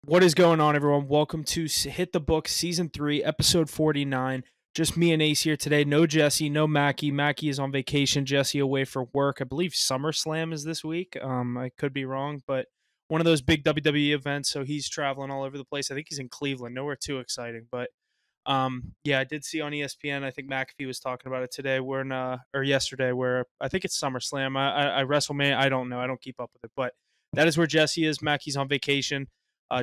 What is going on, everyone? Welcome to Hit the Book Season 3, Episode 49. Just me and Ace here today. No Jesse, no Mackie. Mackie is on vacation. Jesse away for work. I believe SummerSlam is this week. I could be wrong, but one of those big WWE events, so he's traveling all over the place. I think he's in Cleveland. Nowhere too exciting, but yeah, I did see on ESPN. I think McAfee was talking about it today. Or yesterday, where I think it's SummerSlam. I WrestleMania. I don't know. I don't keep up with it, but that is where Jesse is. Mackie's on vacation.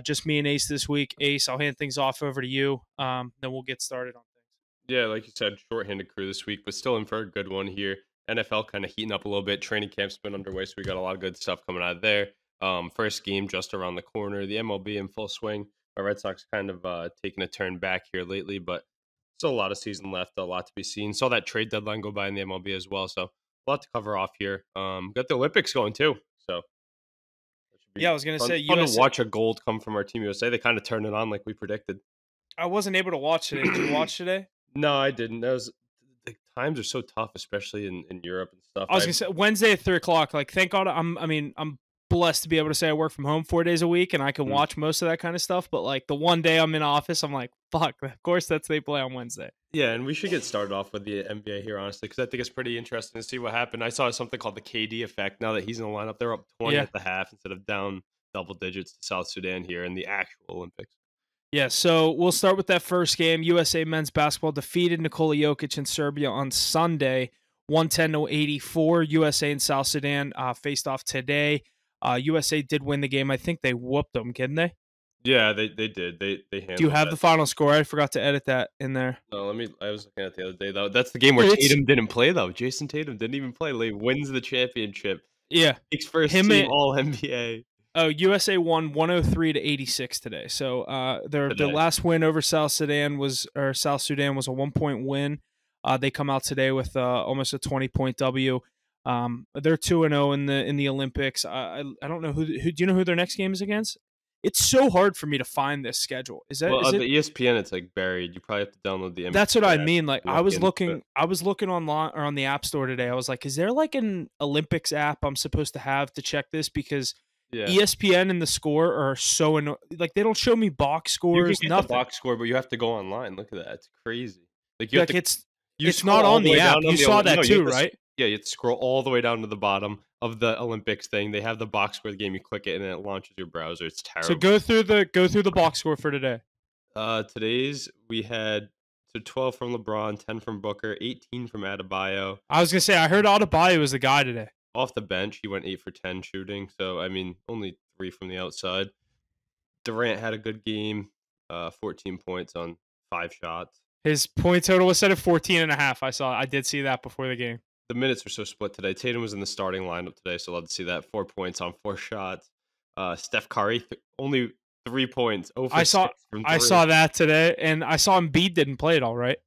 Just me and Ace this week. Ace, I'll hand things off over to you. Then we'll get started on things. Yeah, like you said, shorthanded crew this week, but still in for a good one here. NFL kind of heating up a little bit. Training camp's been underway, so we got a lot of good stuff coming out of there. First game just around the corner. The MLB in full swing. Our Red Sox kind of taking a turn back here lately, but still a lot of season left, a lot to be seen. Saw that trade deadline go by in the MLB as well, so a lot to cover off here. Got the Olympics going too, so Yeah, I was gonna say fun USA. to watch a gold come from our team USA. They kind of turned it on like we predicted. I wasn't able to watch today. Did you watch today? No, I didn't. The times are so tough, especially in Europe and stuff. I was gonna say Wednesday at 3:00. Like, thank God. I'm blessed to be able to say I work from home 4 days a week and I can watch most of that kind of stuff. But like the one day I'm in office, I'm like, fuck. Of course, they play on Wednesday. Yeah, and we should get started off with the NBA here, honestly, because I think it's pretty interesting to see what happened. I saw something called the KD effect. Now that he's in the lineup, they're up 20 at the half instead of down double digits to South Sudan here in the actual Olympics. Yeah, so we'll start with that first game. USA men's basketball defeated Nikola Jokic in Serbia on Sunday, 110-84. USA and South Sudan faced off today. USA did win the game. I think they whooped them, didn't they? Yeah, they did. They handled. Do you have the final score? I forgot to edit that in there. No, I was looking at it the other day though. That's the game where Tatum didn't play though. Jason Tatum didn't even play. He wins the championship. Yeah, Takes first team All NBA. Oh, USA won 103-86 today. So their last win over South Sudan was a 1-point win. They come out today with almost a 20-point W. They're 2-0 in the Olympics. I don't know who. Do you know who their next game is against? It's so hard for me to find this schedule. The ESPN? It's like buried. You probably have to download the. That's what I mean. Like I was looking online or on the App Store today. I was like, is there like an Olympics app I'm supposed to have to check this? Because ESPN and the score are so like they don't show me box scores. You can get the box score, but you have to go online. Look at that. It's crazy. Like it's not on the app. You saw that too, right? Yeah, you have to scroll all the way down to the bottom of the Olympics thing. They have the box score of the game. You click it, and it launches your browser. It's terrible. So go through the box score for today. Today's we had 12 from LeBron, 10 from Booker, 18 from Adebayo. I was gonna say I heard Adebayo was the guy today. Off the bench, he went 8 for 10 shooting. So I mean, only 3 from the outside. Durant had a good game, 14 points on 5 shots. His point total was set at 14.5. I did see that before the game. The minutes were so split today. Tatum was in the starting lineup today, so love to see that. 4 points on 4 shots. Steph Curry only 3 points. I saw that today, and I saw Embiid didn't play at all, right?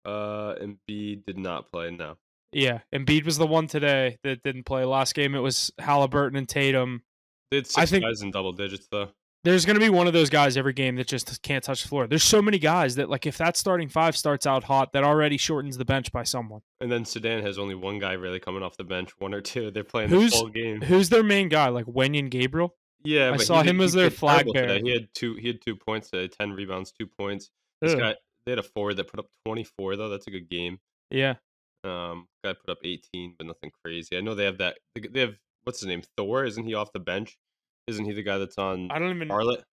Embiid did not play. No. Yeah, Embiid was the one today that didn't play. Last game it was Halliburton and Tatum. They had 6 guys in double digits though. There's going to be one of those guys every game that just can't touch the floor. There's so many guys that, like, if that starting 5 starts out hot, that already shortens the bench by someone. And then Sudan has only one guy really coming off the bench, 1 or 2. They're playing the full game. Who's their main guy? Like Wenyan Gabriel? Yeah, I saw him as their flag bearer. He had 2 points today, 10 rebounds, 2 points. This guy, they had a forward that put up 24 though. That's a good game. Yeah. Guy put up 18, but nothing crazy. I know they have that. They have what's his name? Thor. Isn't he off the bench? Isn't he the guy that's on? Charlotte.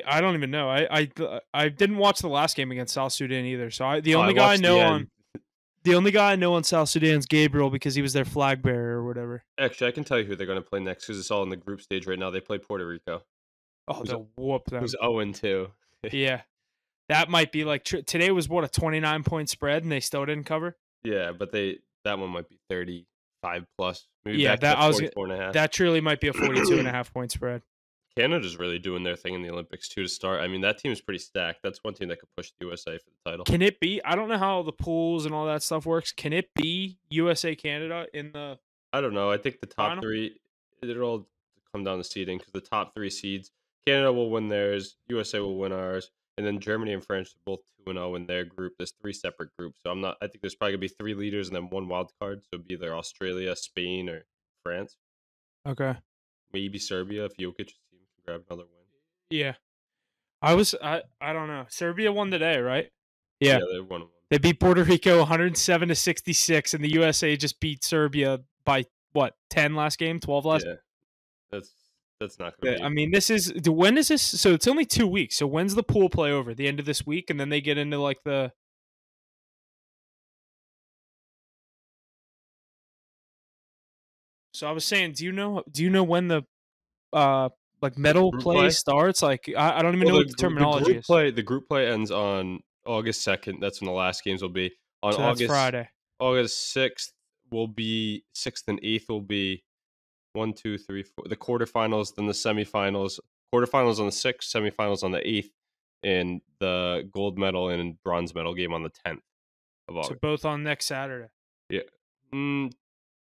I don't even know. I didn't watch the last game against South Sudan either. So the only guy I know on South Sudan's Gabriel because he was their flag bearer or whatever. Actually, I can tell you who they're going to play next because it's all in the group stage right now. They play Puerto Rico. Oh, they'll whoop them. Who's 0-2? Yeah, that might be like today was what, a 29-point spread and they still didn't cover. Yeah, but that one might be 35 plus. Maybe that truly might be a 42.5-point spread. Canada's really doing their thing in the Olympics too to start. I mean, that team is pretty stacked. That's one team that could push the USA for the title. Can it be? I don't know how the pools and all that stuff works. Can it be USA Canada in the? I don't know. I think the top 3. It'll all come down to seeding because the top 3 seeds, Canada will win theirs, USA will win ours, and then Germany and France are both 2-0 in their group. There's 3 separate groups, so I think there's probably gonna be 3 leaders and then 1 wild card. So it'd be either Australia, Spain, or France. Okay. Maybe Serbia if Jokic's team can grab another win. Yeah. I don't know. Serbia won today, right? Yeah. Yeah, they won 1. They beat Puerto Rico 107-66, and the USA just beat Serbia by what, 10 last game, 12 last. Yeah, that's not gonna I be. mean, when is this? So it's only 2 weeks. So when's the pool play over? The end of this week, and then they get into like the. So I was saying, do you know when the like The medal group play play? starts? Like I don't even Well, know what the terminology is. the group play ends on August 2nd. That's when the last games will be. On So that's Friday. August 6th will be 6th and 8th will be 1, 2, 3, 4. The quarterfinals, then the semifinals. Quarterfinals on the 6th, semifinals on the 8th, and the gold medal and bronze medal game on the 10th of So August. both on next Saturday. Yeah.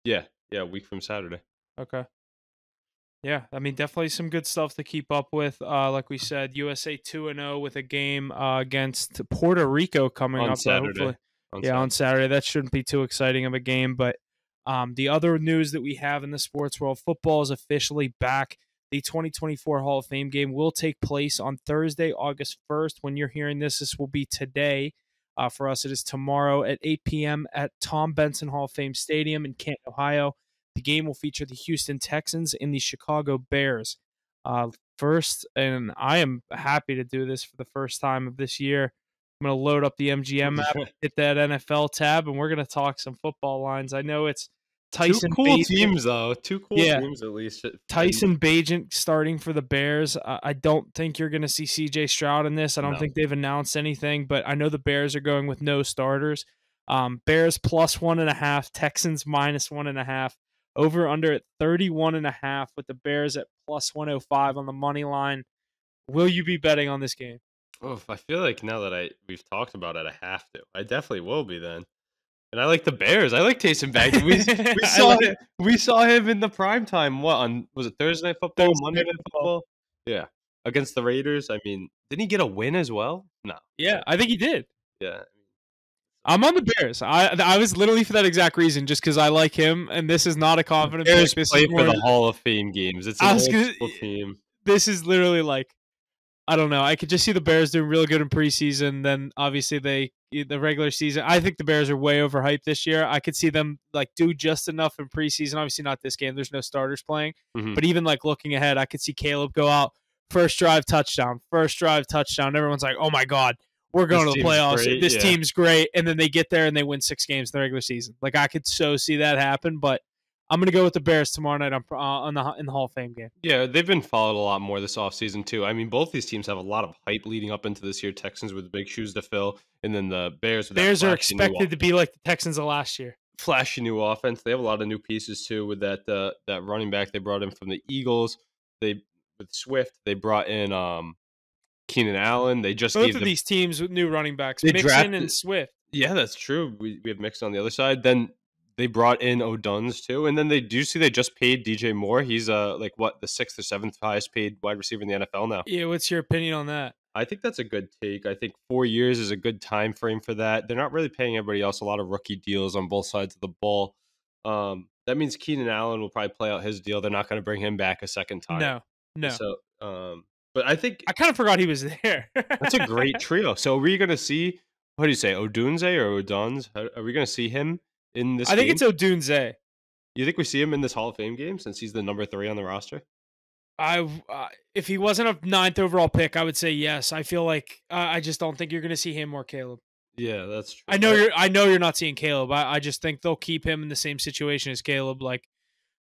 Yeah, a week from Saturday. Okay. Yeah, I mean, definitely some good stuff to keep up with. Like we said, USA 2-0 with a game against Puerto Rico coming On up. Hopefully, Saturday. On yeah, on Saturday. Saturday. That shouldn't be too exciting of a game. But the other news that we have in the sports world, football is officially back. The 2024 Hall of Fame game will take place on Thursday, August 1st. When you're hearing this, this will be today. For us, it is tomorrow at 8 p.m. at Tom Benson Hall of Fame Stadium in Canton, Ohio. The game will feature the Houston Texans and the Chicago Bears. First, and I am happy to do this for the first time of this year. I'm going to load up the MGM app, hit that NFL tab, and we're going to talk some football lines. I know it's Two Tyson cool Bagent. teams, though. Two cool Yeah. teams, at least. Tyson Bagent starting for the Bears. I don't think you're going to see C.J. Stroud in this. I don't think they've announced anything, but I know the Bears are going with no starters. Bears plus 1.5, Texans minus 1.5. Over under at 31.5 with the Bears at plus 105 on the money line. Will you be betting on this game? Oh, I feel like now that we've talked about it, I have to. I definitely will be then. And I like the Bears. I like Taysom Bagent. We saw him in the prime time. What on was it Thursday Night Football, Thursday Monday Night Night Football? Yeah, against the Raiders. I mean, didn't he get a win as well? No. Yeah, I think he did. Yeah. I'm on the Bears. I was literally for that exact reason, just because I like him, and this is not a confident Bears pick. This play is for more. the Hall of Fame games. It's an old school team. This is literally like, I don't know. I could just see the Bears doing real good in preseason. Then obviously the regular season. I think the Bears are way overhyped this year. I could see them like do just enough in preseason. Obviously not this game. There's no starters playing. Mhm. But even like looking ahead, I could see Caleb go out first drive touchdown. Everyone's like, oh my god, we're going This to the team's playoffs. great, This yeah. team's great, and then they get there and they win 6 games in the regular season. Like I could so see that happen. But I'm going to go with the Bears tomorrow night in the Hall of Fame game. Yeah, they've been followed a lot more this offseason, too. I mean, both these teams have a lot of hype leading up into this year. Texans with big shoes to fill, and then the Bears with Bears are expected to be like the Texans of last year. Flashy new offense. They have a lot of new pieces, too, with that running back they brought in from the Eagles. With Swift, they brought in Keenan Allen. They just Both of these teams with new running backs, Mixon and Swift. Yeah, that's true. We have Mixon on the other side. Then they brought in O'Dunn's too, and then they just paid DJ Moore. He's the 6th or 7th highest paid wide receiver in the NFL now. Yeah, what's your opinion on that? I think that's a good take. I think 4 years is a good time frame for that. They're not really paying everybody else a lot of rookie deals on both sides of the ball. That means Keenan Allen will probably play out his deal. They're not going to bring him back a second time. No. So, but I think I kind of forgot he was there. That's a great trio. So are we going to see, what do you say, Odunze or O'Dunn's? Are we going to see him in this I think game? it's Odunze. You think we see him in this Hall of Fame game since he's the number 3 on the roster? If he wasn't a 9th overall pick, I would say yes. I feel like I just don't think you're going to see him or Caleb. Yeah, that's true. I know you're not seeing Caleb. I just think they'll keep him in the same situation as Caleb. Like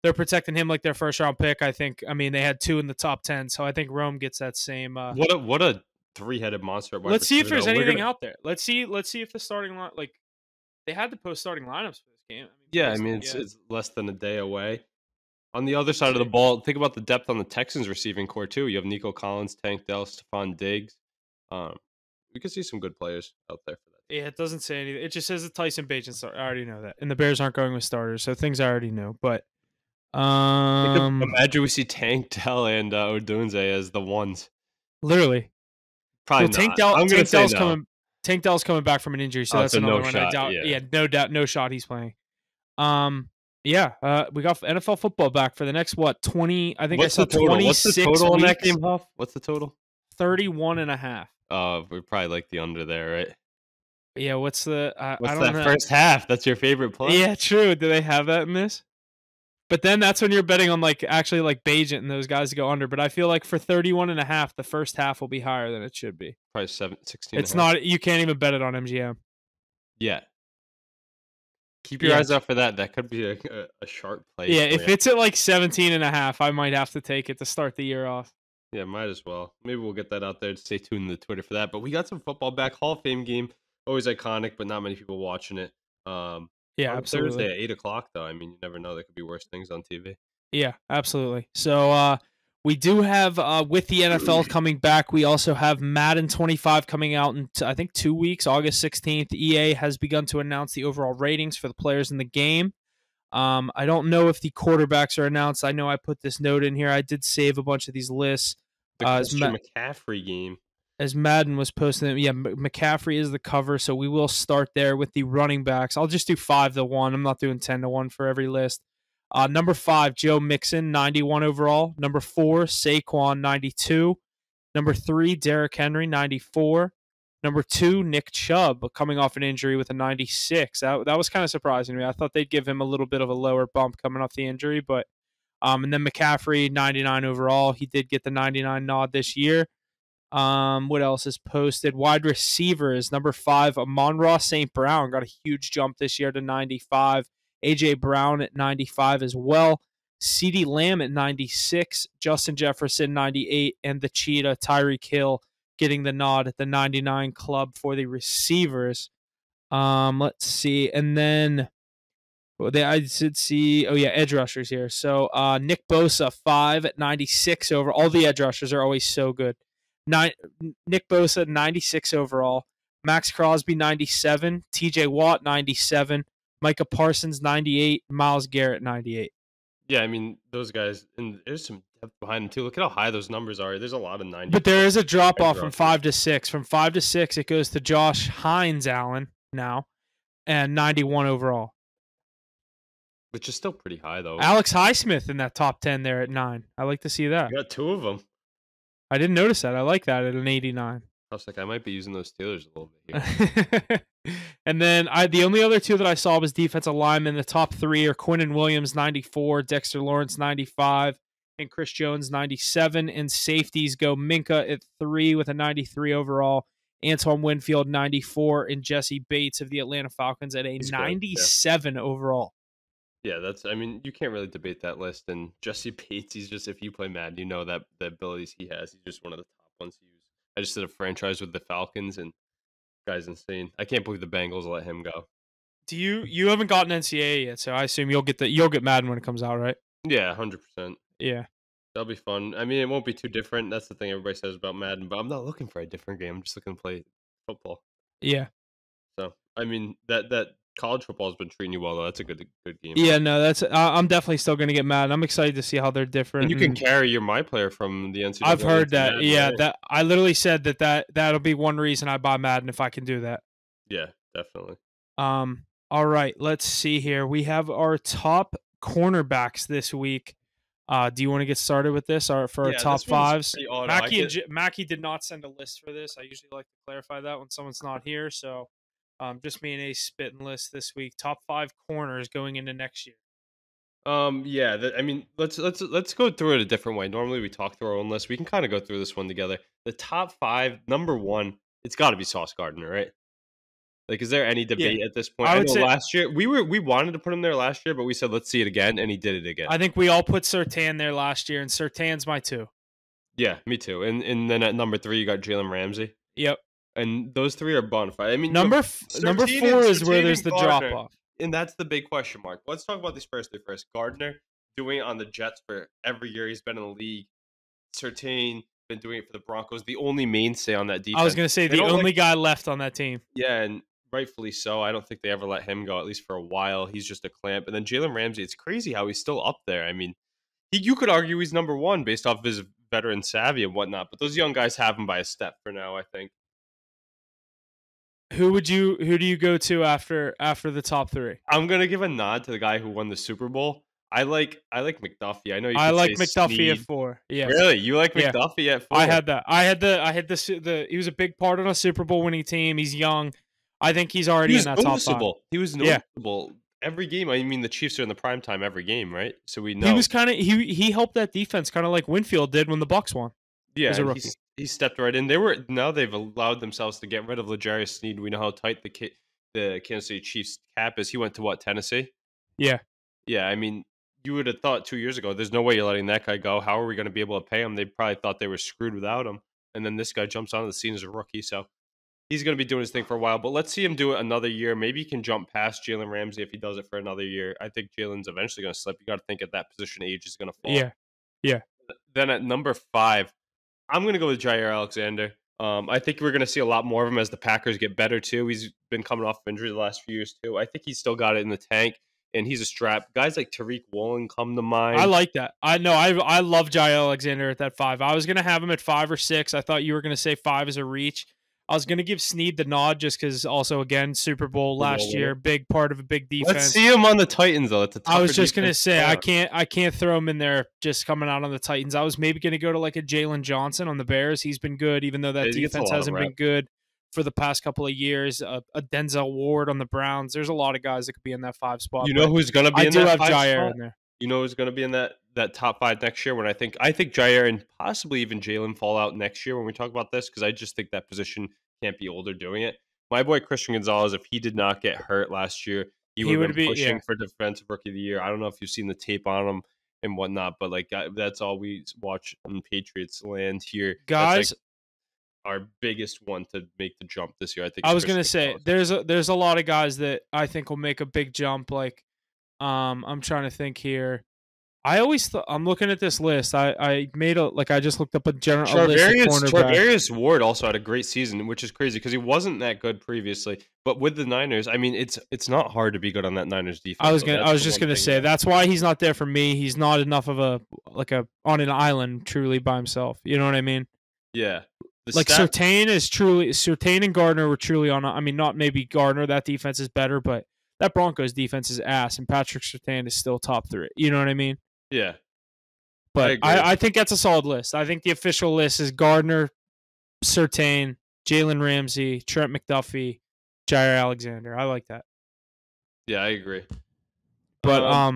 they're protecting him like their first round pick. I mean, they had 2 in the top 10, so I think Rome gets that same. What a 3-headed monster! Let's see if there's anything out there. Let's see if the starting line, like they had to post starting lineups for this game. It's less than a day away. On the other side of the ball, think about the depth on the Texans receiving core too. You have Nico Collins, Tank Dell, Stephon Diggs. We could see some good players out there for that. Yeah, it doesn't say anything. It just says that Tyson Bagent start. I already know that, and the Bears aren't going with starters, so things I already know. But imagine we see Tank Dell and Odunze as the ones. Literally, probably not. Tank Dell's coming back from an injury, so that's another one. I doubt. Yeah, no doubt, no shot he's playing. We got NFL football back for the next 20. I think I saw 26 What's the total weeks. on that game, Huff? What's the total? 31.5. We probably like the under there, right? Yeah, what's the I What's don't that know. first half? That's your favorite play? Yeah, true. Do they have that in this? But then that's when you're betting on actually Bajent and those guys to go under. But I feel like for 31.5, the first half will be higher than it should be. Probably 16 and It's a half. not. You can't even bet it on MGM. Yeah. Keep your Yeah, eyes out for that. That could be a sharp play yeah. for If you. it's at 17.5, I might have to take it to start the year off. Yeah, might as well. Maybe we'll get that out there. Stay tuned to the Twitter for that. But we got some football back. Hall of Fame game. Always iconic, but not many people watching it. Yeah, On absolutely. Thursday at 8 o'clock, though. I mean, you never know. There could be worse things on TV. Yeah, absolutely. So we do have with the NFL coming back, we also have Madden 25 coming out in I think 2 weeks, August 16th. EA has begun to announce the overall ratings for the players in the game. I don't know if the quarterbacks are announced. I know I put this note in here. I did save a bunch of these lists. The Christian McCaffrey game. As Madden was posting them. Yeah, McCaffrey is the cover, so we will start there with the running backs. I'll just do 5-1. I'm not doing 10-1 for every list. Number 5, Joe Mixon, 91 overall. Number 4, Saquon, 92. Number 3, Derrick Henry, 94. Number 2, Nick Chubb, coming off an injury with a 96. That was kind of surprising to me. I thought they'd give him a little bit of a lower bump coming off the injury, but and then McCaffrey, 99 overall. He did get the 99 nod this year. What else is posted? Wide receivers, number 5, Amon-Ra St. Brown got a huge jump this year to 95. AJ Brown at 95 as well. CeeDee Lamb at 96. Justin Jefferson 98, and the Cheetah Tyreek Hill getting the nod at the 99 club for the receivers. Let's see, and then I did see. Oh yeah, edge rushers here. So Nick Bosa 5 at 96 over. All the edge rushers are always so good. Nick Bosa 96 overall. Max Crosby 97. T.J. Watt 97. Micah Parsons 98. Myles Garrett 98. Yeah, I mean, those guys, and there's some depth behind them, too. Look at how high those numbers are. There's a lot of 90. But there is a drop edge off from rushers. 5 to 6. From 5 to 6, it goes to Josh Hines Allen now, and 91 overall. Which is still pretty high, though. Alex Highsmith in that top 10 there at 9. I like to see that. You got 2 of them. I didn't notice that. I like that at an 89. I was like, I might be using those Steelers a little bit here. And then the only other 2 that I saw was defensive linemen. The top 3 are Quinnen Williams, 94, Dexter Lawrence, 95, and Chris Jones, 97. And safeties go Minka at 3 with a 93 overall, Antoine Winfield, 94, and Jesse Bates of the Atlanta Falcons at a 97 overall. Yeah, I mean, you can't really debate that list. And Jesse Bates, he's just, if you play Madden, you know that the abilities he has. He's just one of the top ones to use. I just did a franchise with the Falcons, and guy's insane. I can't believe the Bengals let him go. You haven't gotten NCAA yet, so I assume you'll get Madden when it comes out, right? Yeah, 100%. Yeah. That'll be fun. I mean, it won't be too different. That's the thing everybody says about Madden, but I'm not looking for a different game. I'm just looking to play football. Yeah. So, I mean, that college football has been treating you well, though. That's a good game. Yeah, no, I'm definitely still going to get Madden. I'm excited to see how they're different. And you can carry your My Player from the NCAA. I've heard that. Madden, yeah, right? that I literally said that'll be one reason I buy Madden if I can do that. Yeah, definitely. All right, let's see here. We have our top cornerbacks this week. Do you want to get started with this for our top 5s? Mackie did not send a list for this. I usually like to clarify that when someone's not here. So just me and Ace spitting list this week. Top 5 corners going into next year. Yeah. I mean, let's go through it a different way. Normally we talk through our own list. We can kind of go through this one together. The top 5, number 1, it's got to be Sauce Gardner, right? Like, is there any debate at this point? I would say last year we wanted to put him there last year, but we said let's see it again, and he did it again. I think we all put Surtain there last year, and Surtain's my 2. Yeah, me too. And then at number 3, you got Jalen Ramsey. Yep. And those 3 are bona fide. I mean, number 4 is where there's the drop off, and that's the big question mark. Let's talk about these first 3 first. Gardner doing it on the Jets for every year he's been in the league. Surtain been doing it for the Broncos, the only mainstay on that defense. I was going to say the only guy left on that team. Yeah, and rightfully so. I don't think they ever let him go, at least for a while. He's just a clamp. And then Jalen Ramsey, it's crazy how he's still up there. I mean, you could argue he's number 1 based off of his veteran savvy and whatnot, but those young guys have him by a step for now, I think. Who do you go to after the top 3? I'm going to give a nod to the guy who won the Super Bowl. I like McDuffie. I know you I could like say McDuffie at Snead. 4. Yeah. Really? You like Yeah. McDuffie at I 4? had that. I had the he was a big part on a Super Bowl winning team. He's young. I think he's He already in was that top 5. noticeable. He was Yeah. noticeable every game. I mean, the Chiefs are in the prime time every game, right? So we He know. was kind of he helped that defense kind of like Winfield did when the Bucks won Yeah, as a and rookie. he stepped right in. Now they've allowed themselves to get rid of L'Jarius Sneed. We know how tight the Kansas City Chiefs cap is. He went to what, Tennessee? Yeah. Yeah, I mean, you would have thought 2 years ago, there's no way you're letting that guy go. How are we going to be able to pay him? They probably thought they were screwed without him. And then this guy jumps onto the scene as a rookie, so he's going to be doing his thing for a while. But let's see him do it another year. Maybe he can jump past Jalen Ramsey if he does it for another year. I think Jalen's eventually going to slip. You got to think at that position, age is going to fall. Yeah. Yeah. Then at number 5, I'm going to go with Jair Alexander. I think we're going to see a lot more of him as the Packers get better too. He's been coming off of injury the last few years too. I think he's still got it in the tank, and he's a strap. Guys like Tariq Woolen come to mind. I like that. I know. I love Jair Alexander at that 5. I was gonna have him at 5 or 6. I thought you were gonna say 5 as a reach. I was gonna give Snead the nod just because also again Super Bowl last year, big part of a big defense. Let's see him on the Titans though. I was just gonna say I can't throw him in there just coming out on the Titans. I was maybe gonna go to like a Jalen Johnson on the Bears. He's been good, even though that defense hasn't been good for the past couple of years. A Denzel Ward on the Browns. There's a lot of guys that could be in that 5 spot. You know who's gonna be I in do that have 5 Jair spot? in there. You know who's going to be in that top 5 next year? When I think Jair and possibly even Jalen fall out next year when we talk about this, because I just think that position can't be older doing it. My boy Christian Gonzalez, if he did not get hurt last year, he would have been pushing for Defensive Rookie of the Year. I don't know if you've seen the tape on him and whatnot, but like that's all we watch on Patriots land here. Guys, that's like our biggest one to make the jump this year. I think I was gonna say there's a lot of guys that I think will make a big jump. Like, I'm trying to think here. I always I'm looking at this list. I made I just looked up a list of cornerbacks. Charvarius Ward also had a great season, which is crazy because he wasn't that good previously. But with the Niners, I mean, it's not hard to be good on that Niners defense. I was just gonna say that's why he's not there for me. He's not enough of a on an island truly by himself. You know what I mean? Yeah. Surtain and Gardner were truly on. I mean, not maybe Gardner. That defense is better, but that Broncos defense is ass, and Patrick Surtain is still top 3. You know what I mean? Yeah. But I think that's a solid list. I think the official list is Gardner, Surtain, Jalen Ramsey, Trent McDuffie, Jair Alexander. I like that. Yeah, I agree. But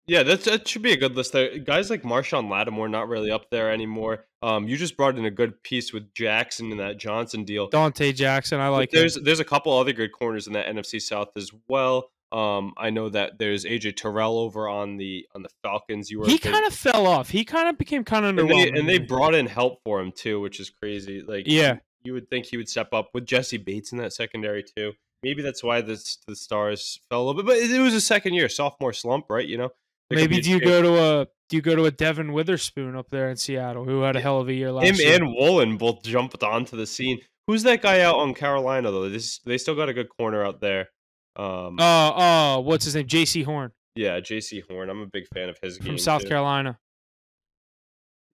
yeah, that should be a good list. Guys like Marshawn Lattimore not really up there anymore. You just brought in a good piece with Jackson and that Johnson deal. Dante Jackson, I like. There's a couple other good corners in that NFC South as well. I know that there's AJ Terrell over on the Falcons. He kind of fell off. He kind of became kind of underwhelming. And they brought in help for him too, which is crazy. Like, yeah, you would think he would step up with Jesse Bates in that secondary too. Maybe that's why the Stars fell a little bit. But it was a second year sophomore slump, right? You know. Maybe do you go to a Devin Witherspoon up there in Seattle who had a hell of a year last year? Him and Woolen both jumped onto the scene. Who's that guy out on Carolina though? They still got a good corner out there. What's his name? J.C. Horn. Yeah, J.C. Horn. I'm a big fan of his game from South Carolina.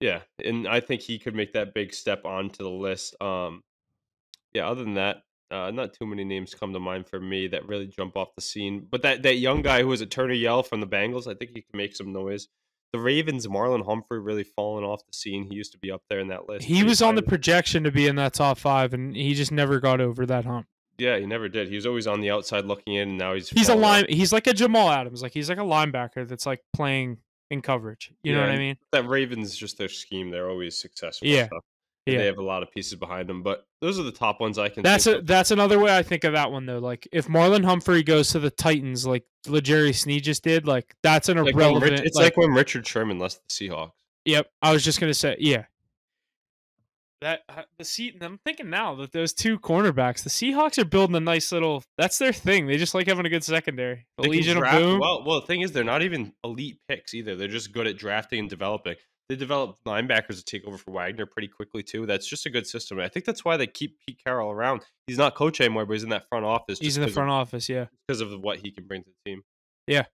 Yeah, and I think he could make that big step onto the list. Yeah, other than that, not too many names come to mind for me that really jump off the scene. But that young guy who was at Turner Yell from the Bengals, I think he can make some noise. The Ravens, Marlon Humphrey really fallen off the scene. He used to be up there in that list. He was on the projection to be in that top 5, and he just never got over that hump. Yeah, he never did. He was always on the outside looking in, and now he's He's like a Jamal Adams. Like he's like a linebacker that's like playing in coverage. You know what I mean? That Ravens, just their scheme, they're always successful. Yeah. So. Yeah. They have a lot of pieces behind them, but those are the top ones I can. That's another way I think of that one though. Like if Marlon Humphrey goes to the Titans, like L'Jarius Snead just did, like that's an irrelevant. It's like when Richard Sherman left the Seahawks. Yep, I was just gonna say, yeah. That I'm thinking now that those 2 cornerbacks, the Seahawks are building a nice little. That's their thing. They just like having a good secondary. The Legion of Boom. Well, the thing is, they're not even elite picks either. They're just good at drafting and developing. They developed linebackers to take over for Wagner pretty quickly too. That's just a good system. I think that's why they keep Pete Carroll around. He's not coach anymore, but he's in that front office. He's in the front office, yeah, because of what he can bring to the team. Yeah.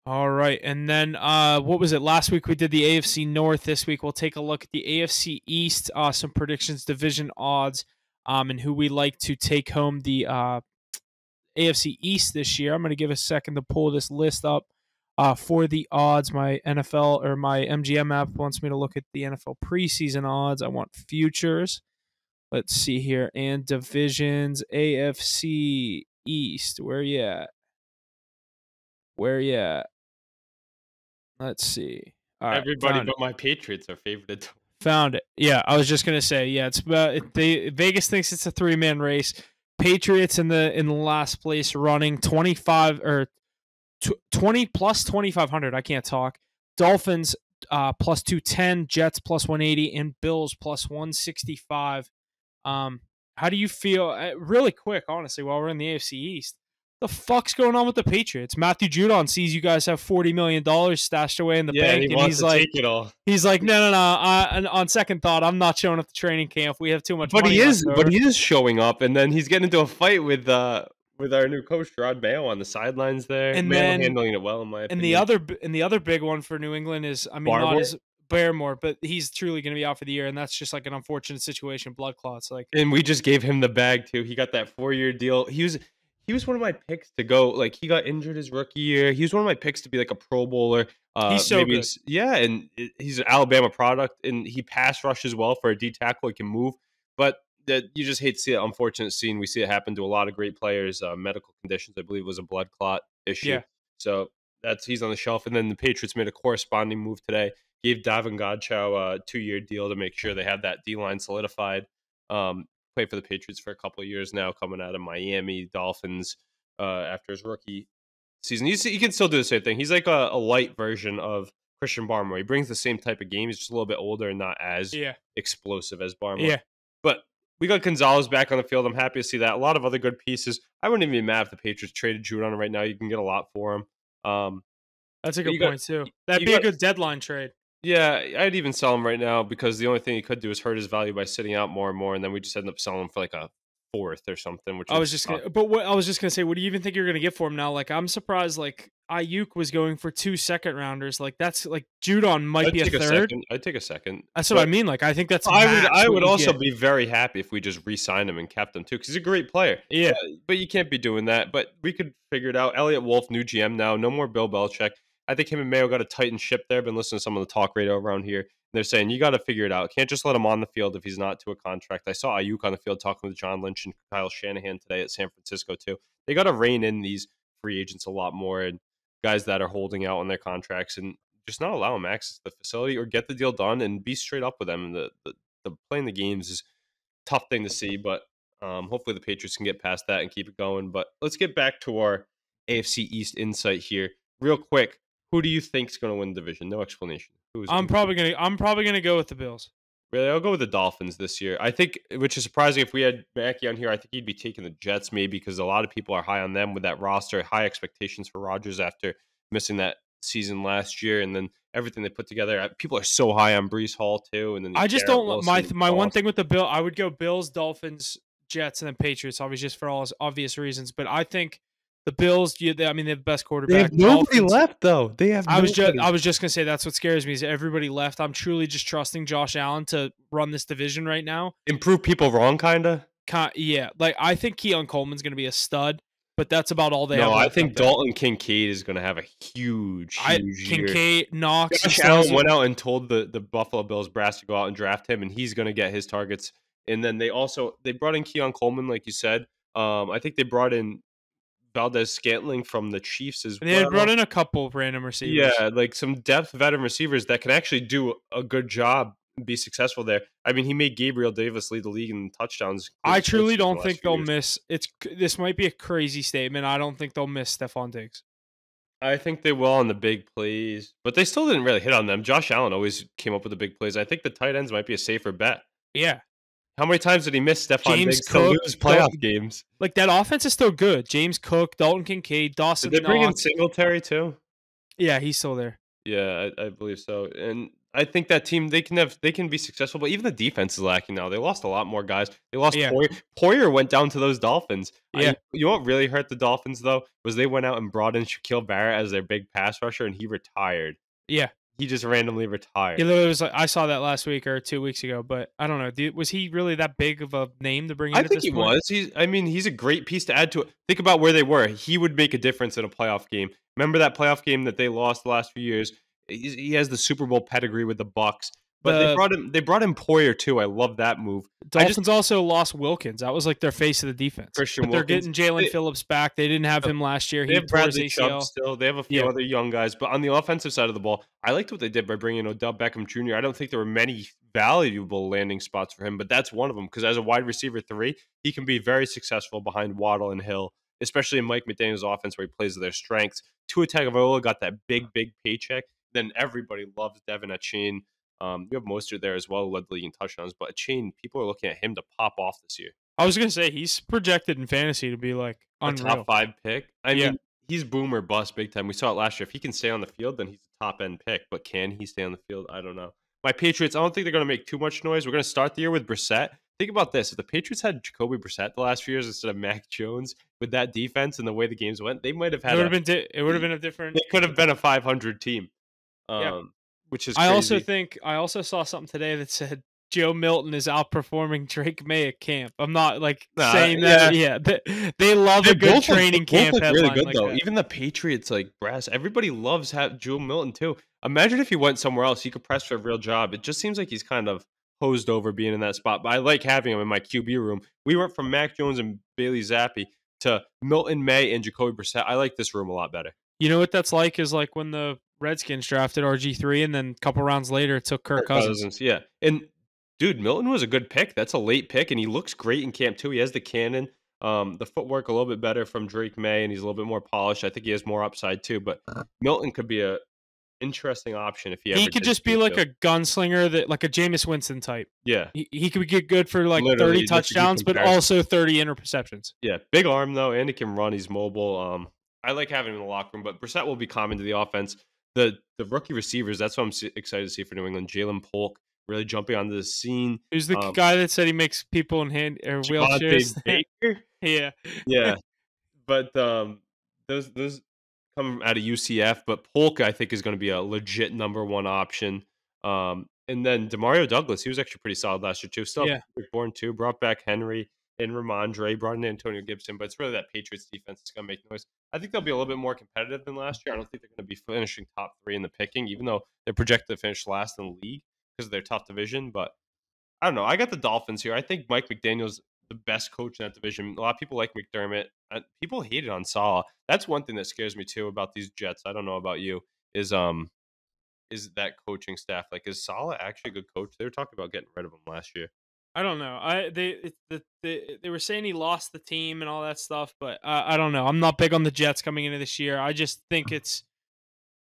All right, and then what was it? Last week we did the AFC North. This week we'll take a look at the AFC East, some predictions, division odds, and who we like to take home the AFC East this year. I'm going to give a second to pull this list up. For the odds, my NFL or my MGM app wants me to look at the NFL preseason odds. I want futures. Let's see here. And divisions, AFC East. Where you at? Where you at? Let's see. All right, Everybody found it. but my Patriots are favored. Found it. Yeah, I was just gonna say. Yeah, it's about Vegas thinks it's a 3-man race. Patriots in the last place, running 25 or 20 plus 2,500. I can't talk. Dolphins plus 210, Jets plus 180, and Bills plus 165. How do you feel? Really quick, honestly, while we're in the AFC East, the fuck's going on with the Patriots? Matthew Judon sees you guys have $40 million stashed away in the Yeah, bank, he and wants to take it all. he's like, no. And on second thought, I'm not showing up to training camp. We have too much But money he is, left over. but he is showing up, and then he's getting into a fight with our new coach Gerard Mayo on the sidelines there. And Mayo then handling it well, in my and opinion. the other big one for New England is, I mean, Barmore? not as Barrymore, but he's truly going to be out for the year, and that's just like an unfortunate situation. Blood clots, like. And we just gave him the bag too. He got that 4-year deal. He was one of my picks to go. Like, he got injured his rookie year. He was one of my picks to be like a Pro Bowler. He's so good. And he's an Alabama product, and he pass rushes well for a D tackle. He can move, but that you just hate to see an unfortunate scene. We see it happen to a lot of great players. Medical conditions, I believe, was a blood clot issue. Yeah. So he's on the shelf. And then the Patriots made a corresponding move today. Gave Davin Godchow a 2-year deal to make sure they had that D line solidified. Played for the Patriots for a couple of years now, coming out of Miami Dolphins after his rookie season. He can still do the same thing. He's like a light version of Christian Barmore. He brings the same type of game. He's just a little bit older and not as explosive as Barmore. Yeah. But we got Gonzalez back on the field. I'm happy to see that. A lot of other good pieces. I wouldn't even be mad if the Patriots traded Judon right now. You can get a lot for him. That's a good point, too. That'd be a good deadline trade. Yeah, I'd even sell him right now because the only thing he could do is hurt his value by sitting out more and more, and then we just end up selling him for like a fourth or something. Which I was just gonna say, what do you even think you're gonna get for him now? Like, I'm surprised. Like, Ayuk was going for 2 second-rounders. Like, that's like Judon might be a third. I'd take a second. That's what I mean. Like, I think that's. I would also be very happy if we just re-signed him and kept him too, because he's a great player. Yeah, but you can't be doing that. But we could figure it out. Elliot Wolf, new GM now. No more Bill Belichick. I think him and Mayo got a tighten ship there. Been listening to some of the talk radio around here. They're saying you got to figure it out. Can't just let him on the field if he's not to a contract. I saw Ayuk on the field talking with John Lynch and Kyle Shanahan today at San Francisco too. They got to rein in these free agents a lot more and guys that are holding out on their contracts and just not allow them access to the facility or get the deal done and be straight up with them. The playing the games is a tough thing to see, but hopefully the Patriots can get past that and keep it going. But let's get back to our AFC East insight here real quick. Who do you think is going to win the division? No explanation. I'm probably gonna go with the Bills. Really, I'll go with the Dolphins this year. I think, which is surprising, if we had Mackey on here, I think he'd be taking the Jets maybe because a lot of people are high on them with that roster, high expectations for Rodgers after missing that season last year, and then everything they put together. People are so high on Breece Hall too, and then I just don't. My one thing with the Bill, I would go Bills, Dolphins, Jets, and then Patriots, obviously just for all obvious reasons. But I think the Bills, they have the best quarterback. They have nobody left, though. They have. I was just gonna say that's what scares me is everybody left. I'm truly just trusting Josh Allen to run this division right now. Improve people wrong, kinda. Yeah, like I think Keon Coleman's gonna be a stud, but that's about all they have. No, I think Dalton Kincaid is gonna have a huge year. Kincaid, Knox. Josh Allen went out and told the Buffalo Bills brass to go out and draft him, and he's gonna get his targets. And then they brought in Keon Coleman, like you said. I think they brought in Valdez-Scantling from the Chiefs as well. They brought in a couple of random receivers. Yeah, like some depth veteran receivers that can actually do a good job and be successful there. I mean, he made Gabriel Davis lead the league in touchdowns. I truly don't think they'll miss. This might be a crazy statement. I don't think they'll miss Stephon Diggs. I think they will on the big plays, but they still didn't really hit on them. Josh Allen always came up with the big plays. I think the tight ends might be a safer bet. Yeah. How many times did he miss Stephon Diggs to lose playoff games? Like, that offense is still good. James Cook, Dalton Kincaid, Dawson Did they bring in Singletary too? Yeah, he's still there. Yeah, I believe so. And I think that team, they can be successful, but even the defense is lacking now. They lost a lot more guys. They lost Poyer. Poyer went down to those Dolphins. Yeah. You know what really hurt the Dolphins, though, was they went out and brought in Shaquille Barrett as their big pass rusher, and he retired. Yeah. he just randomly retired. Yeah, it was like I saw that last week or 2 weeks ago, but I don't know. Was he really that big of a name to bring I in at think this he point? was. He's a great piece to add to it. Think about where they were. He would make a difference in a playoff game. Remember that playoff game that they lost the last few years? He has the Super Bowl pedigree with the Bucks. But they The brought him. They brought in Poyer too. I love that move. I just Dolphins also lost Wilkins. That was like their face of the defense. Christian But they're Wilkins. getting Jalen They, Phillips back. They didn't have him last year. they He have tore his Bradley Chubb ACL. still. They have a few Yeah. other young guys. But on the offensive side of the ball, I liked what they did by bringing in Odell Beckham Jr. I don't think there were many valuable landing spots for him, but that's one of them because as a wide receiver 3, he can be very successful behind Waddle and Hill, especially in Mike McDaniel's offense where he plays to their strengths. Tua Tagovailoa got that big paycheck. Then everybody loves Devin Achane. You have Mostert there as well, led the league in touchdowns. But Achane, people are looking at him to pop off this year. I was gonna say he's projected in fantasy to be like A unreal. top 5 pick. I Yeah. mean, he's boom or bust big time. We saw it last year. If he can stay on the field, then he's a top end pick. But can he stay on the field? I don't know. My Patriots, I don't think they're going to make too much noise. We're going to start the year with Brissett. Think about this. If the Patriots had Jacoby Brissett the last few years instead of Mac Jones with that defense and the way the games went, they might have It had would have been it would have been a different. they could have been a 500 team, Yeah. which is I also crazy. think I also saw something today that said Joe Milton is outperforming Drake May at camp. I'm not like Nah, saying that. Yeah, they love a good training camp both look really headline good like though. that. Even the Patriots, like brass, everybody loves Joe Milton too. Imagine if he went somewhere else, he could press for a real job. It just seems like he's kind of hosed over being in that spot. But I like having him in my QB room. We went from Mac Jones and Bailey Zappi to Milton May and Jacoby Brissett. I like this room a lot better. You know what that's like is like when the Redskins drafted RG3 and then a couple rounds later it took Kirk Cousins. Yeah. And dude, Milton was a good pick. That's a late pick, and he looks great in camp too. He has the cannon, the footwork a little bit better from Drake May, and he's a little bit more polished. I think he has more upside too. But Milton could be a interesting option if he ever He could did just be see the like field. a gunslinger that like a Jameis Winston type. Yeah, He could get good for like literally, 30 that's a good touchdowns, but comparison. also 30 interceptions. Yeah, big arm though, and he can run. He's mobile. I like having him in the locker room, but Brissett will be common to the offense. The rookie receivers, that's what I'm excited to see for New England. Jalen Polk really jumping onto the scene. Who's the guy that said he makes people in wheelchairs? Javonte Baker. Yeah. Yeah, but those come out of UCF. But Polk, I think, is going to be a legit number 1 option. And then Demario Douglas, he was actually pretty solid last year too. Still Yeah. born too. Brought back Henry and Ramondre. Brought in Antonio Gibson. But it's really that Patriots defense that's going to make noise. I think they'll be a little bit more competitive than last year. I don't think they're going to be finishing top 3 in the picking, even though they're projected to finish last in the league because of their tough division. But I don't know. I got the Dolphins here. I think Mike McDaniel's the best coach in that division. A lot of people like McDermott. People hated on Saleh. That's one thing that scares me too about these Jets. I don't know about you. Is that coaching staff? Like, is Saleh actually a good coach? They were talking about getting rid of him last year. I don't know. They were saying he lost the team and all that stuff, but I don't know. I'm not big on the Jets coming into this year. I just think it's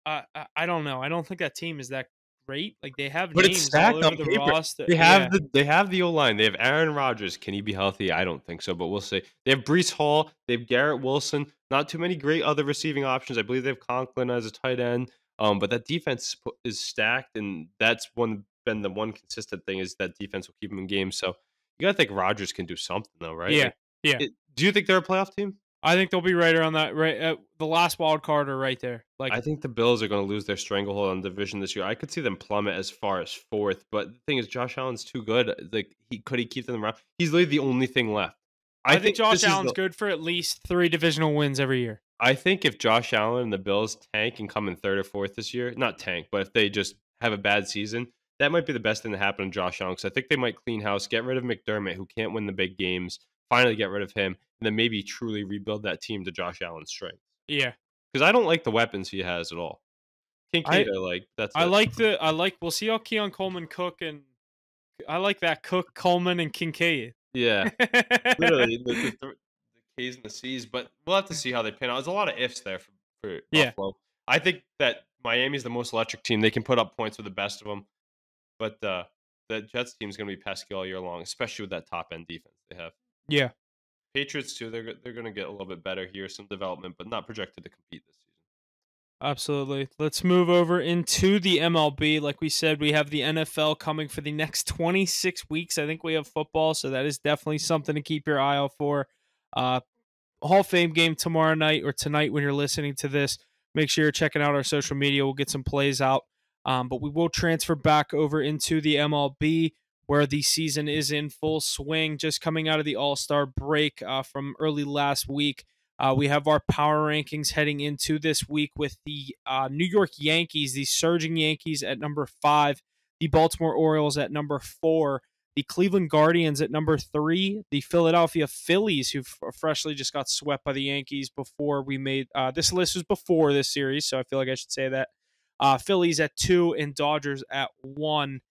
I don't know. I don't think that team is that great. Like they have But it's names stacked all over on the paper. roster. They have the O line. They have Aaron Rodgers. Can he be healthy? I don't think so, but we'll see. They have Brees Hall. They have Garrett Wilson. Not too many great other receiving options. I believe they have Conklin as a tight end. But that defense is stacked, and that's been the one consistent thing is that defense will keep them in games. So you gotta think Rodgers can do something though, right? Yeah, Like, yeah. do you think they're a playoff team? I think they'll be right around that. Right at the last wild card or right there. Like I think the Bills are going to lose their stranglehold on the division this year. I could see them plummet as far as 4th, but the thing is, Josh Allen's too good. Like, could he keep them around? He's literally the only thing left. I think Josh this is Allen's good for at least 3 divisional wins every year. I think if Josh Allen and the Bills tank and come in 3rd or 4th this year, not tank, but if they just have a bad season, that might be the best thing to happen to Josh Allen. Because I think they might clean house, get rid of McDermott, who can't win the big games, finally get rid of him, and then maybe truly rebuild that team to Josh Allen's strength. Yeah. Because I don't like the weapons he has at all. Kincaid, I like. We'll see how Keon Coleman cook, and I like that Cook, Coleman, and Kincaid. Yeah. Literally, the K's and the C's, but we'll have to see how they pan out. There's a lot of ifs there for Yeah. Buffalo. I think that Miami's the most electric team. They can put up points with the best of them, but the Jets team is going to be pesky all year long, especially with that top end defense they have. Yeah. Patriots too. They're going to get a little bit better here, some development, but not projected to compete this season. Absolutely. Let's move over into the MLB. Like we said, we have the NFL coming for the next 26 weeks. I think we have football, so that is definitely something to keep your eye out for. Hall of Fame game tomorrow night or tonight when you're listening to this. Make sure you're checking out our social media. We'll get some plays out. But we will transfer back over into the MLB, where the season is in full swing, just coming out of the All-Star break from early last week. We have our power rankings heading into this week with the New York Yankees, the surging Yankees at number 5, the Baltimore Orioles at number 4, the Cleveland Guardians at number 3, the Philadelphia Phillies, who freshly just got swept by the Yankees before we made this list was before this series, so I feel like I should say that. Phillies at 2 and Dodgers at 1.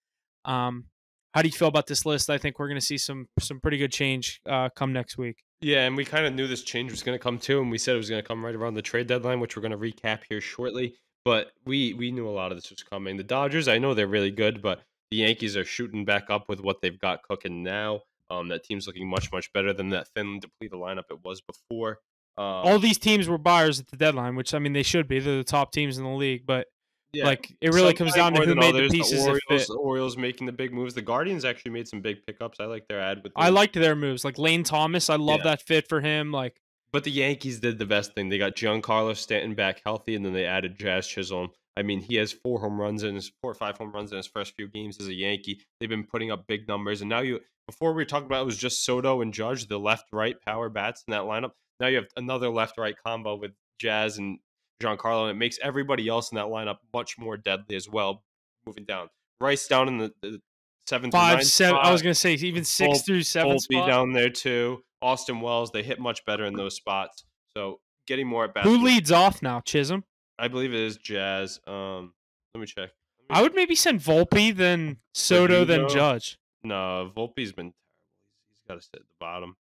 How do you feel about this list? I think we're going to see some pretty good change come next week. Yeah, and we kind of knew this change was going to come too, and we said it was going to come right around the trade deadline, which we're going to recap here shortly. But we knew a lot of this was coming. The Dodgers, I know they're really good, but the Yankees are shooting back up with what they've got cooking now. That team's looking much, much better than that thin, depleted lineup it was before. All these teams were buyers at the deadline, which, I mean, they should be. They're the top teams in the league, but yeah, like it really comes down to who made the pieces. The Orioles making the big moves. The Guardians actually made some big pickups. I like their ad with. I liked their moves, like Lane Thomas. I love that fit for him. Like, but the Yankees did the best thing. They got Giancarlo Stanton back healthy, and then they added Jazz Chisholm. I mean, he has 4 or 5 home runs in his first few games as a Yankee. They've been putting up big numbers, and now before we were talking about it was just Soto and Judge, the left-right power bats in that lineup. Now you have another left-right combo with Jazz and Giancarlo, and it makes everybody else in that lineup much more deadly as well. Moving down, Rice down in the 7 to 9 spot. I was gonna say even 6 through 7 spot. Down there too. Austin Wells, they hit much better in those spots. So getting more at bats. Who leads off now? Chisholm. I believe it is Jazz. Let me check. I would maybe send Volpe then Soto then Judge. No, Volpe's been terrible. He's got to sit at the bottom.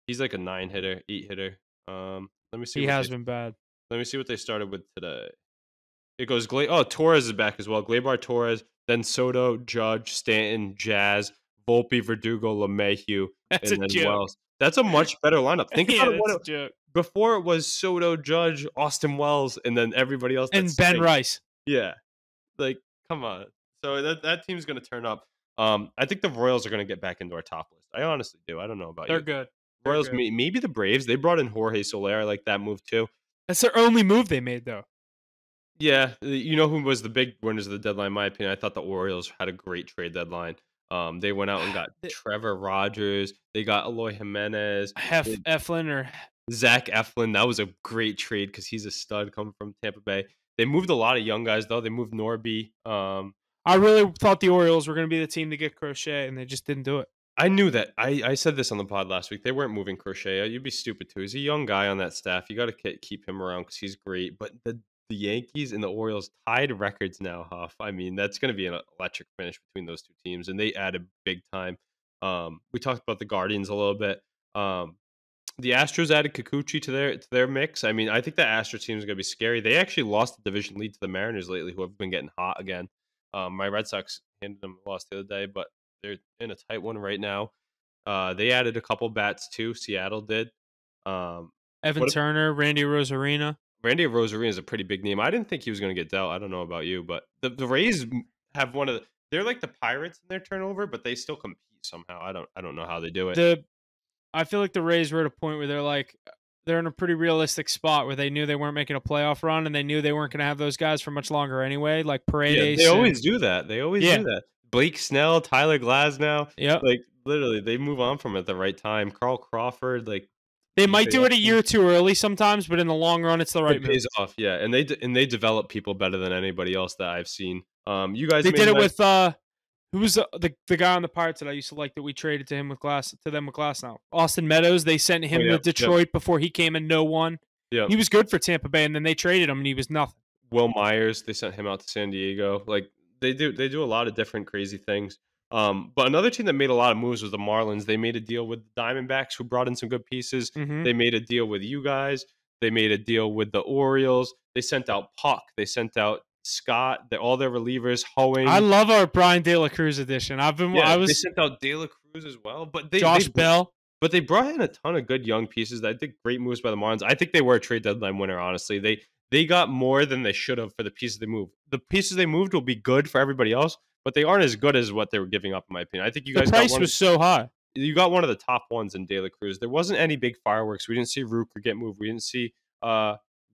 He's like a 9-hitter, 8-hitter. Let me see. He has been bad. Let me see what they started with today. It goes Torres is back as well. Gleyber Torres, then Soto, Judge, Stanton, Jazz, Volpe, Verdugo, LeMahieu, and then joke. Wells. That's a much better lineup. Think about it. Joke. Before it was Soto, Judge, Austin Wells, and then everybody else. And Ben Rice. Yeah. Like, come on. So that team's going to turn up. I think the Royals are going to get back into our top list. I honestly do. I don't know about you. They're good. Royals, maybe the Braves. They brought in Jorge Soler. I like that move too. That's their only move they made, though. Yeah. You know who was the big winners of the deadline, in my opinion? I thought the Orioles had a great trade deadline. They went out and got Trevor Rogers. They got Eloy Jimenez. Eflin or Zach Eflin. That was a great trade because he's a stud coming from Tampa Bay. They moved a lot of young guys, though. They moved Norby. I really thought the Orioles were going to be the team to get Crochet, and they just didn't do it. I knew that. I said this on the pod last week. They weren't moving Crochet. You'd be stupid, too. He's a young guy on that staff. You got to keep him around because he's great. But the Yankees and the Orioles tied records now, Huff. I mean, that's going to be an electric finish between those two teams, and they added big time. We talked about the Guardians a little bit. The Astros added Kikuchi to their mix. I mean, I think the Astros team is going to be scary. They actually lost the division lead to the Mariners lately, who have been getting hot again. My Red Sox handed them a loss the other day, but they're in a tight one right now. They added a couple bats too. Seattle did. Evan Turner, Randy Rosarina. Randy Rosarina is a pretty big name. I didn't think he was going to get dealt. I don't know about you, but the Rays have they're like the Pirates in their turnover, but they still compete somehow. I don't know how they do it. I feel like the Rays were at a point where they're in a pretty realistic spot where they knew they weren't making a playoff run and they knew they weren't going to have those guys for much longer anyway, like Paredes. Yeah, they always do that. They always do that. Blake Snell, Tyler Glasnow. Yeah. Like, literally, they move on from it at the right time. Carl Crawford, like. They might do it a year too early sometimes, but in the long run, it's the right move. It pays off, yeah. And they develop people better than anybody else that I've seen. You guys. They did it with who was the guy on the Pirates that I used to like that we traded to them with Glasnow? Austin Meadows. They sent him to Detroit before he came and no one. Yeah. He was good for Tampa Bay, and then they traded him, and he was nothing. Will Myers, they sent him out to San Diego. Like they do a lot of different crazy things. But another team that made a lot of moves was the Marlins. They made a deal with the Diamondbacks, who brought in some good pieces. Mm-hmm. They made a deal with you guys. They made a deal with the Orioles. They sent out Puck. They sent out Scott. All their relievers. Hoeing. I love our Brian De La Cruz edition. They sent out De La Cruz as well, but Josh Bell. But they brought in a ton of good young pieces. I think great moves by the Marlins. I think they were a trade deadline winner. Honestly, they got more than they should have for the pieces they moved. The pieces they moved will be good for everybody else, but they aren't as good as what they were giving up, in my opinion. I think you guys. The price was so high. You got one of the top ones in De La Cruz. There wasn't any big fireworks. We didn't see Rooker get moved. We didn't see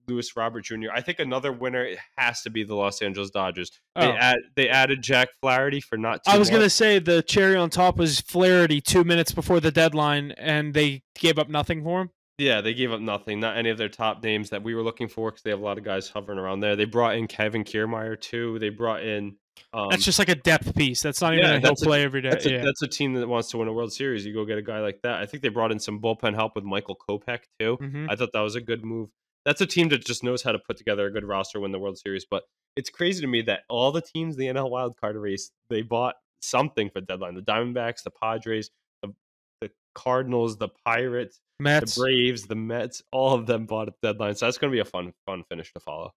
Lewis Robert Jr. I think another winner it has to be the Los Angeles Dodgers. Oh, They added Jack Flaherty for not too I was much. gonna say the cherry on top was Flaherty 2 minutes before the deadline, and they gave up nothing for him. Yeah, they gave up nothing. Not any of their top names that we were looking for because they have a lot of guys hovering around there. They brought in Kevin Kiermaier too. They brought in That's just like a depth piece. That's not even he'll play every day. that's a team that wants to win a World Series. You go get a guy like that. I think they brought in some bullpen help with Michael Kopech too. Mm-hmm. I thought that was a good move. That's a team that just knows how to put together a good roster, win the World Series. But it's crazy to me that all the teams in the NL wildcard race, they bought something for deadline. The Diamondbacks, the Padres, the Cardinals, the Pirates, Mets, the Braves, the Mets, all of them bought at the deadline. So that's going to be a fun finish to follow.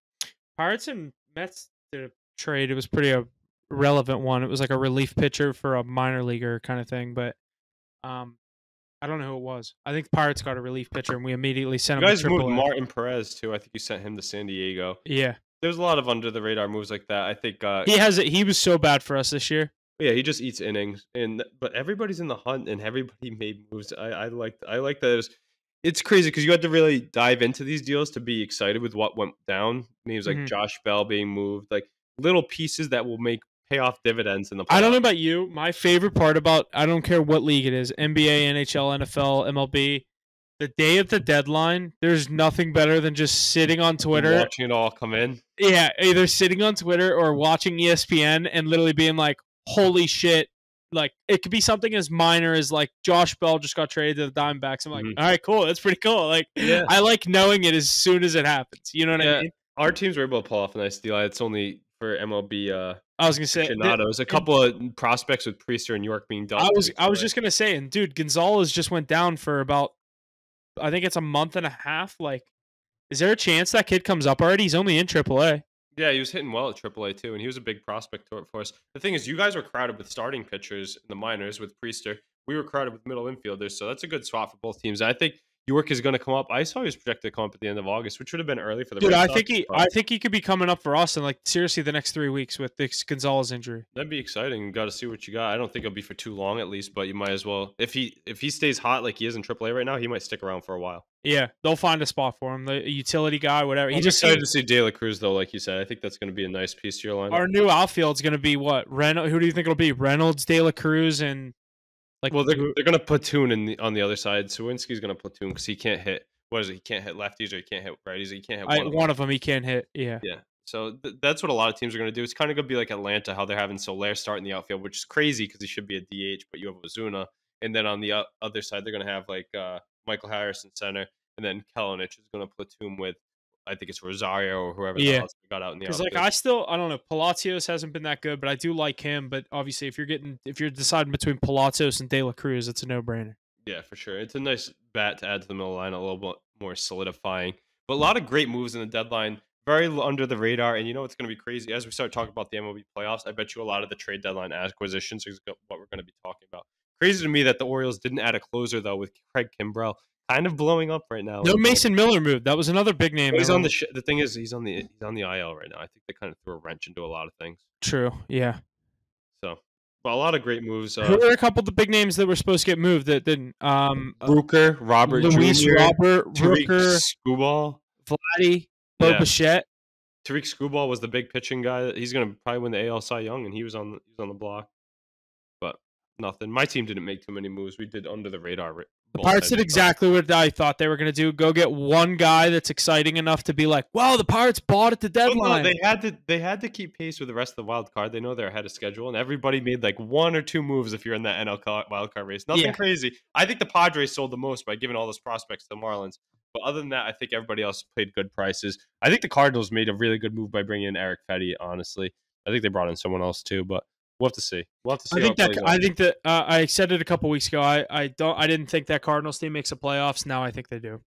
Pirates and Mets did a trade. It was pretty a relevant one. It was like a relief pitcher for a minor leaguer kind of thing, but I don't know who it was. I think the Pirates got a relief pitcher, and we immediately sent him. You guys to moved AAA. Martin Perez too. I think you sent him to San Diego. Yeah, there's a lot of under the radar moves like that. I think he has it. He was so bad for us this year. Yeah, he just eats innings, but everybody's in the hunt, and everybody made moves. I like that. It's crazy because you had to really dive into these deals to be excited with what went down. Names like Josh Bell being moved, like little pieces that will pay off dividends in the playoffs. I don't know about you. My favorite part about I don't care what league it is, NBA, NHL, NFL, MLB, the day of the deadline, there's nothing better than just sitting on Twitter. Watching it all come in. Yeah, either sitting on Twitter or watching ESPN and literally being like, holy shit. Like, it could be something as minor as, like, Josh Bell just got traded to the Diamondbacks. I'm like, all right, cool. That's pretty cool. Like, yeah. I like knowing it as soon as it happens. You know what I mean? Our teams were able to pull off a nice deal. It's only for MLB. I was going to say. There's a couple of prospects with Priester and York being done. I was just going to say, and dude, Gonzalez just went down for about, I think it's a month and a half. Like, is there a chance that kid comes up already? He's only in AAA. Yeah, he was hitting well at AAA too, and he was a big prospect for us. The thing is, you guys were crowded with starting pitchers in the minors with Priester. We were crowded with middle infielders, so that's a good spot for both teams. And I think York is going to come up. I saw he was projected to come up at the end of August, which would have been early for the. Dude, I think he could be coming up for us in like seriously the next 3 weeks with this Gonzalez injury. That'd be exciting. You got to see what you got. I don't think it'll be for too long at least, but you might as well. If he stays hot like he is in AAA right now, he might stick around for a while. Yeah, they'll find a spot for him. The utility guy, whatever. I'm excited to see De La Cruz though, like you said. I think that's going to be a nice piece to your lineup. Our new outfield's going to be what? Who do you think it'll be? Reynolds, De La Cruz, and like. Well, they're going to platoon on the other side. Sawinski's going to platoon because he can't hit. What is it? He can't hit lefties or he can't hit righties. He can't hit one of them. He can't hit. Yeah. Yeah. So that's what a lot of teams are going to do. It's kind of going to be like Atlanta, how they're having Soler start in the outfield, which is crazy because he should be a DH, but you have Ozuna. And then on the other side, they're going to have like Michael Harris in center, and then Kelenic is going to platoon with, I think it's Rosario or whoever else they got out in the outfield. Because like I don't know, Palacios hasn't been that good, but I do like him. But obviously, if you're deciding between Palacios and De La Cruz, it's a no-brainer. Yeah, for sure. It's a nice bat to add to the middle line, a little bit more solidifying. But a lot of great moves in the deadline, very under the radar. And you know what's going to be crazy? As we start talking about the MLB playoffs, I bet you a lot of the trade deadline acquisitions is what we're going to be talking about. Crazy to me that the Orioles didn't add a closer, though, with Craig Kimbrell kind of blowing up right now. No Mason Miller move. That was another big name. He's on the thing is, he's on the IL right now. I think they kind of threw a wrench into a lot of things. True, yeah. So. Well, a lot of great moves. Who were a couple of the big names that were supposed to get moved that didn't? Brooker, Robert Luis Jr., Robert, Tariq Brooker, Skubal, Vladdy, Bo Bichette. Tariq Skubal was the big pitching guy. He's going to probably win the AL Cy Young, and he was on the block. But nothing. My team didn't make too many moves. We did under the radar. The Pirates did exactly what I thought they were going to do. Go get one guy that's exciting enough to be like, wow, the Pirates bought at the deadline. No, they had to keep pace with the rest of the wild card. They know they're ahead of schedule, and everybody made like one or two moves if you're in that NL wild card race. Nothing crazy. I think the Padres sold the most by giving all those prospects to the Marlins. But other than that, I think everybody else played good prices. I think the Cardinals made a really good move by bringing in Eric Fetty, honestly. I think they brought in someone else too, but we'll have to see. I think that I said it a couple weeks ago. I didn't think that Cardinals team makes the playoffs. Now I think they do.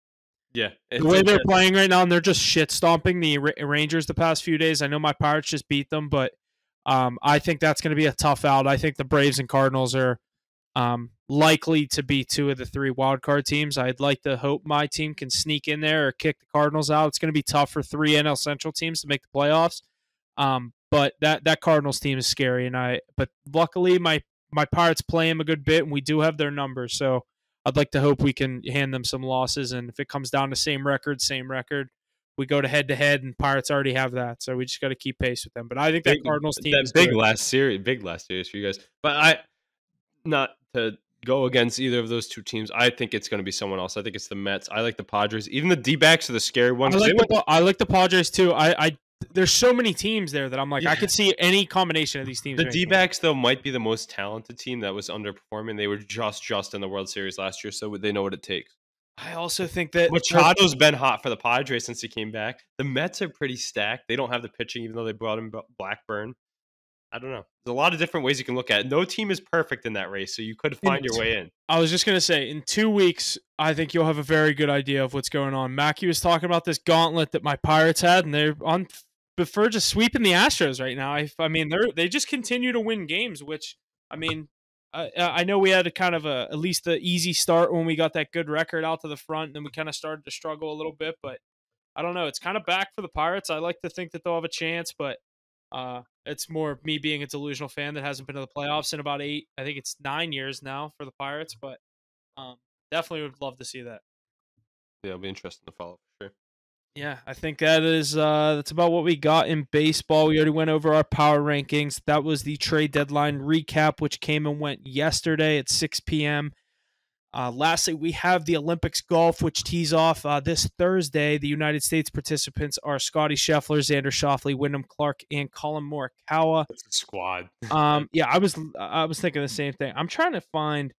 Yeah, the way they're playing right now, and they're just shit stomping the Rangers the past few days. I know my Pirates just beat them, but I think that's going to be a tough out. I think the Braves and Cardinals are likely to be two of the three wild card teams. I'd like to hope my team can sneak in there or kick the Cardinals out. It's going to be tough for three NL Central teams to make the playoffs. But that Cardinals team is scary, but luckily my Pirates play them a good bit, and we do have their numbers. So I'd like to hope we can hand them some losses, and if it comes down to same record, we go to head, and Pirates already have that, so we just got to keep pace with them. But I think that Cardinals team is big good. last series for you guys. But not to go against either of those two teams. I think it's going to be someone else. I think it's the Mets. I like the Padres. Even the D-backs are the scary ones. I like the Padres too. There's so many teams there that I'm like, I could see any combination of these teams. The D-backs, though, might be the most talented team that was underperforming. They were just in the World Series last year, so they know what it takes. I also think that Machado's been hot for the Padres since he came back. The Mets are pretty stacked. They don't have the pitching, even though they brought in Blackburn. I don't know. There's a lot of different ways you can look at it. No team is perfect in that race, so you could find your way in. I was just going to say, in 2 weeks, I think you'll have a very good idea of what's going on. Mackie was talking about this gauntlet that my Pirates had, and they're on prefer just sweeping the Astros right now. I mean, they just continue to win games, which, I mean, I know we had a kind of at least an easy start when we got that good record out to the front, and then we kind of started to struggle a little bit, but I don't know. It's kind of back for the Pirates. I like to think that they'll have a chance, but it's more me being a delusional fan that hasn't been to the playoffs in about 9 years now for the Pirates, but definitely would love to see that. Yeah, it'll be interesting to follow for sure. Yeah, I think that's about what we got in baseball. We already went over our power rankings. That was the trade deadline recap, which came and went yesterday at 6 p.m. Lastly, we have the Olympics golf, which tees off this Thursday. The United States participants are Scotty Scheffler, Xander Schauffele, Wyndham Clark, and Colin Morikawa. That's a squad. Yeah, I was thinking the same thing. I'm trying to find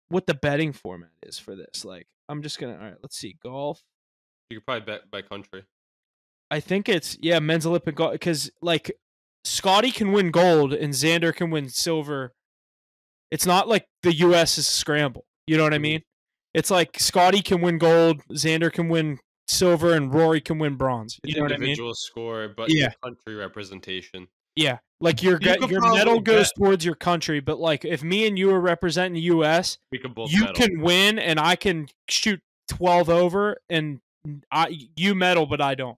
what the betting format is for this. Like, I'm just gonna. All right, let's see. Golf. You could probably bet by country. I think it's men's Olympic golf because like Scotty can win gold and Xander can win silver. It's not like the U.S. is a scramble. You know what I mean? It's like Scotty can win gold, Xander can win silver, and Rory can win bronze. You know what I mean? Individual score, but your country representation. Yeah, like your medal goes towards your country, but like if me and you are representing the U.S., we can both. You can win, and I can shoot 12 over, and you medal, but I don't.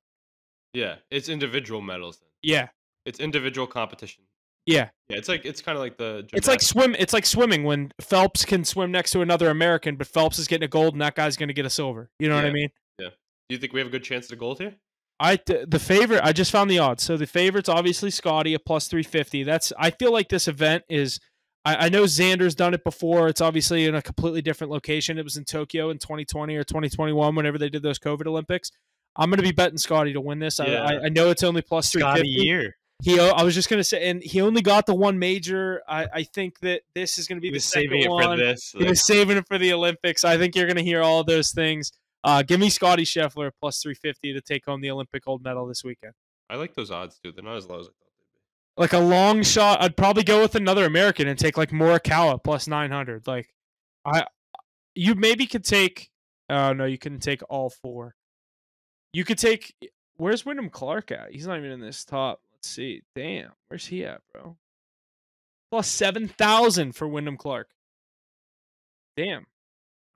Yeah, it's individual medals. Then. Yeah, it's individual competition. Yeah. Yeah, it's kind of like the gymnastics. It's like swimming when Phelps can swim next to another American, but Phelps is getting a gold and that guy's going to get a silver. You know what I mean? Yeah. Do you think we have a good chance at a gold here? The favorite, I just found the odds. So the favorite's obviously Scotty at plus 350. I feel like this event is I know Xander's done it before. It's obviously in a completely different location. It was in Tokyo in 2020 or 2021 whenever they did those COVID Olympics. I'm going to be betting Scotty to win this. Yeah. I know it's only plus 350. Scotty year. I was just going to say, and he only got the one major. I think that this is going to be the second one. For this. He was saving it for the Olympics. I think you're going to hear all of those things. Give me Scotty Scheffler plus 350 to take home the Olympic gold medal this weekend. I like those odds, too. They're not as low as I thought they'd be. Like a long shot, I'd probably go with another American and take like Morikawa plus 900. Like, you maybe could take. Oh no, you couldn't take all four. You could take. Where's Wyndham Clark at? He's not even in this top. Let's see. Damn. Where's he at, bro? Plus 7,000 for Wyndham Clark. Damn.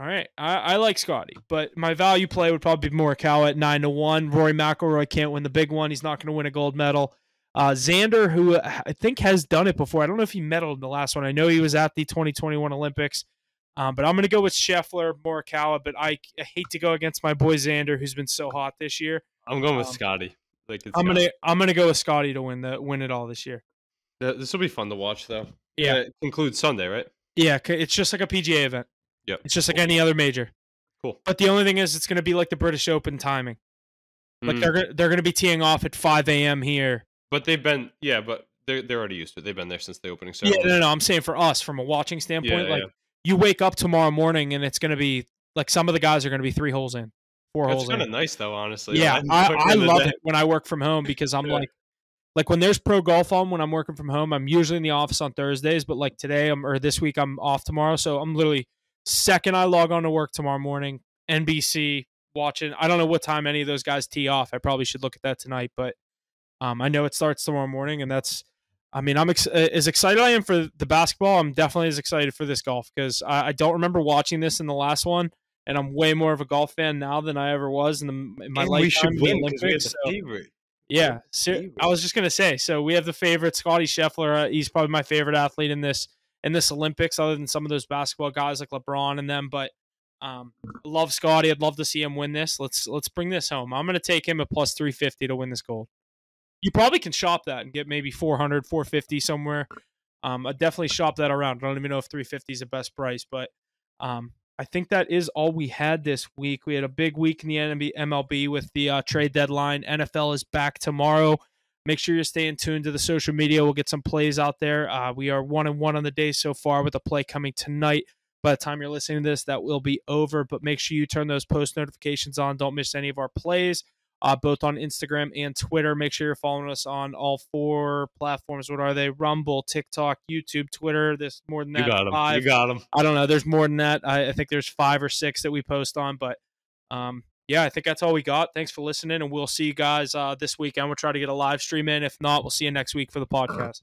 All right. I like Scotty, but my value play would probably be Morikawa at 9-1. Rory McIlroy can't win the big one. He's not going to win a gold medal. Xander, who I think has done it before. I don't know if he medaled in the last one. I know he was at the 2021 Olympics. But I'm going to go with Scheffler, Morikawa, but I hate to go against my boy Xander, who's been so hot this year. I'm going with Scotty. I'm gonna go with Scotty to win it all this year. This will be fun to watch, though. Yeah, it concludes Sunday, right? Yeah, it's just like a PGA event. Yep, it's just like any other major. Cool. But the only thing is, it's gonna be like the British Open timing. Like they're gonna be teeing off at 5 a.m. here. But they've been but they're already used to it. They've been there since the opening ceremony. Yeah, no. I'm saying for us, from a watching standpoint, you wake up tomorrow morning and it's gonna be like some of the guys are gonna be 3 holes in. 4 holes. It's kind of nice though, honestly. Yeah, I love it when I work from home because I'm like when there's pro golf on when I'm working from home. I'm usually in the office on Thursdays, but like today or this week I'm off tomorrow, so I'm literally second I log on to work tomorrow morning, NBC watching. I don't know what time any of those guys tee off. I probably should look at that tonight, but I know it starts tomorrow morning, and that's. I mean, I'm as excited I am for the basketball. I'm definitely as excited for this golf because I don't remember watching this in the last one. And I'm way more of a golf fan now than I ever was in my lifetime. We should win because we have the favorite. Yeah, I was just gonna say. So we have the favorite, Scotty Scheffler. He's probably my favorite athlete in this Olympics, other than some of those basketball guys like LeBron and them. But Love Scotty. I'd love to see him win this. Let's bring this home. I'm going to take him at plus 350 to win this gold. You probably can shop that and get maybe 400, 450 somewhere. I'd definitely shop that around. I don't even know if 350 is the best price, but I think that is all we had this week. We had a big week in the MLB with the trade deadline. NFL is back tomorrow. Make sure you're staying tuned to the social media. We'll get some plays out there. We are 1-1 on the day so far with a play coming tonight. By the time you're listening to this, that will be over. But make sure you turn those post notifications on. Don't miss any of our plays, both on Instagram and Twitter. Make sure you're following us on all 4 platforms. What are they? Rumble, TikTok, YouTube, Twitter. There's more than that. You got them. 5. You got them. I don't know. There's more than that. I think there's 5 or 6 that we post on. But yeah, I think that's all we got. Thanks for listening, and we'll see you guys this weekend. We'll try to get a live stream in. If not, we'll see you next week for the podcast.